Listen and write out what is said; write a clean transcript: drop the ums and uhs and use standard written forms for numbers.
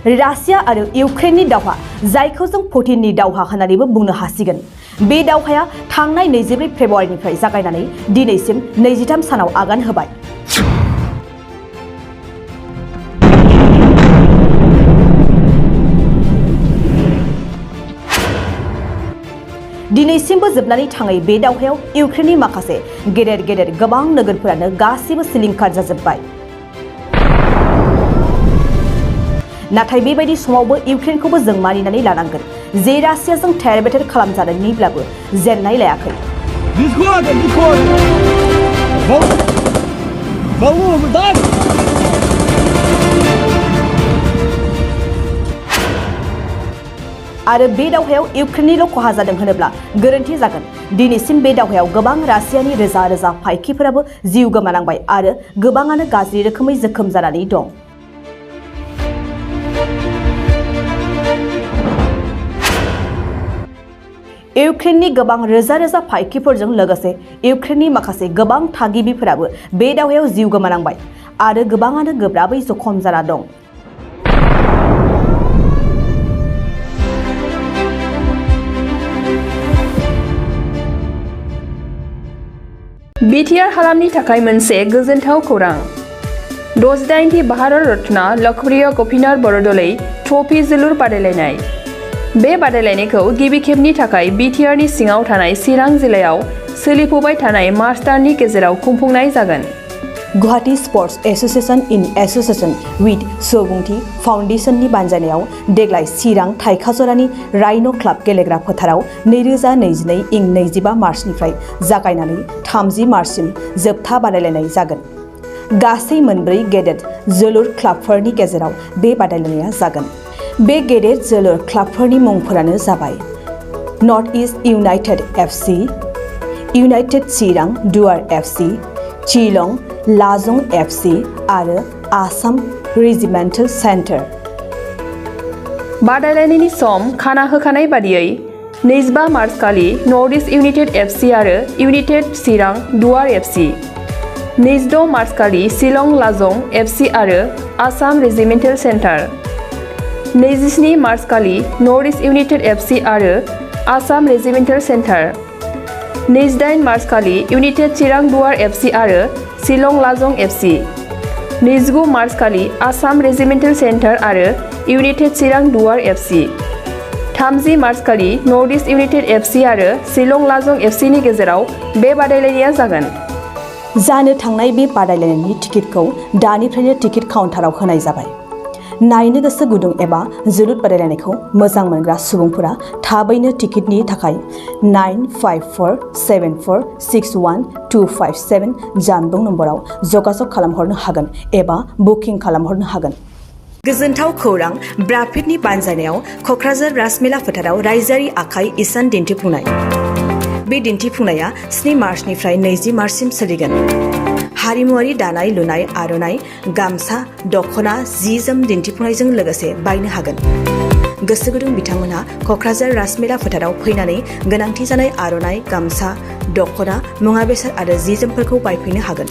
Russia आरो इउक्रेननि दावहा जायखौ जों पुटिननि दावहा होननानैबो बुंनो हासिगोन। बे दावहाया थांनाय 24 फेब्रुवारिनिफ्राय जागायनानै दिनैसिम 23 सानाव आगान होबाय। दिनैसिमबो जोबनानै थाङै बे दावहायाव इउक्रेननि माखासे गेदेर गोबां नोगोरफोरानो गासिबो सिलिंखार जाजोब्बाय। नाथाय बेबायदि समावबो इउक्रेनखौबो जों मानिनानै लानांगोन जे रासियाजों थेर बेथेर खालामजादोंब्लाबो जेननाय लायाखै। आरो बे दावहायाव इउक्रेननिल' खहा जादों होनोब्ला गोरोन्थि जागोन। दिनैसिम बे दावहायाव गोबां रासियानि रोजा फायखिफोराबो जिउ गोमानांबाय आरो गोबाङानो गाज्रि रोखोमै जोखोम जानानै दं। इउक्रेननि गोबां रोजा फायखिफोरजों लोगोसे इउक्रेननि माखासे गोबां थागिबिफोराबो बे दावहायाव जिउ गोमानांबाय आरो गोबाङानो गोब्राबै जखम जाना दं। बिटिआर हालामनि थाखाय मोनसे गोजोनथाव खौरां। 68थि भारत रत्न लकप्रिय गपिनाथ बरदलै ट्रफी जोलुर बादायलायनाय। बे बादायलायनायखौ गिबि खेबनि थाखाय बिटिआरनि सिङाव थानाय चिरां जिल्लायाव सोलिफुबाय थानाय मार्च दाननि गेजेराव खुंफुंनाय जागोन। Guwahati sports association in association with Subunthi फाउन्डेशननि बानजायनायाव देग्लाय चिरां थाइखाजरानि राइन' क्लाब गेलेग्रा फोथाराव 2022 इं 25 मार्चनिफ्राय जागायनानै 30 मार्चसिम जोबथा बादायलायनाय जागोन। गासै मोनब्रै गेदेर जोलुर क्लाबफोरनि गेजेराव बे बादायलायनाया जागोन। बे गेदेर जोलुर क्लाबफोरनि मुंफोरानो जाबाय north east united FC, united Chirang Duar FC, चिलं लाजं FC आरो आसाम रेजिमेन्टेल सेन्टार। बादायलायनायनि सम खाना होखानाय बादियै 25 मार्च खालि नर्थ इस्ट इउनाइटेड एफसि आरो United Chirang Duar FC, 26 March खालि शिलं लाजं एफसि आरो आसाम रेजिमेन्टेल सेन्टार, 27 मार्च खालि नर्थ इस्ट इउनाइटेड एफसि आरो आसाम रेजिमेन्टेल सेन्टार, 28 मार्च खालि इउनाइटेड चिरां दुवार एफसि आरो शिलं लाजं एफसि, 29 मार्च खालि आसाम रेजिमेन्टेल सेन्टार आरो United Chirang Duar FC, 30 March खालि नर्थ इस्ट इउनाइटेड एफसि आरो शिलं लाजं एफसिनि गेजेराव बे बादायलायनाया जागोन। जानो थांनाय बे बादायलायनायनि टिकेटखौ दानिफ्रायनो टिकेट काउन्टाराव होनाय जाबाय। नायनो गोसो गुदुं एबा जोलुर बादायलायनायखौ मोजां मोनग्रा सुबुंफोरा थाबैनो टिकेटनि थाखाय 9547461257 जानबुं नम्बराव जगाजग खालामहरनो हागोन एबा बुकिं खालामहरनो हागोन। गोजोनथाव खौरां ब्राफिडनि बानजायनायाव क'क्राझार राजमेला फोथाराव रायजोआरि आखाइ इसान दिन्थिफुंनाय। बे दिन्थिफुंनाया 7 मार्चनिफ्राय 20 मार्चसिम सोलिगोन। हारिमुआरि दानाय लुनाय आर'नाइ, गामसा, दख'ना, जि-जोम दिन्थिफुंनायजों लोगोसे बायनो हागोन। गोसो गुदुं बिथांमोनहा क'क्राझार राजमेला फोथाराव फैनानै गोनांथि जानाय आर'नाइ, गामसा, दख'ना, मुवा बेसाद आरो जि-जोमफोरखौ बायफैनो हागोन।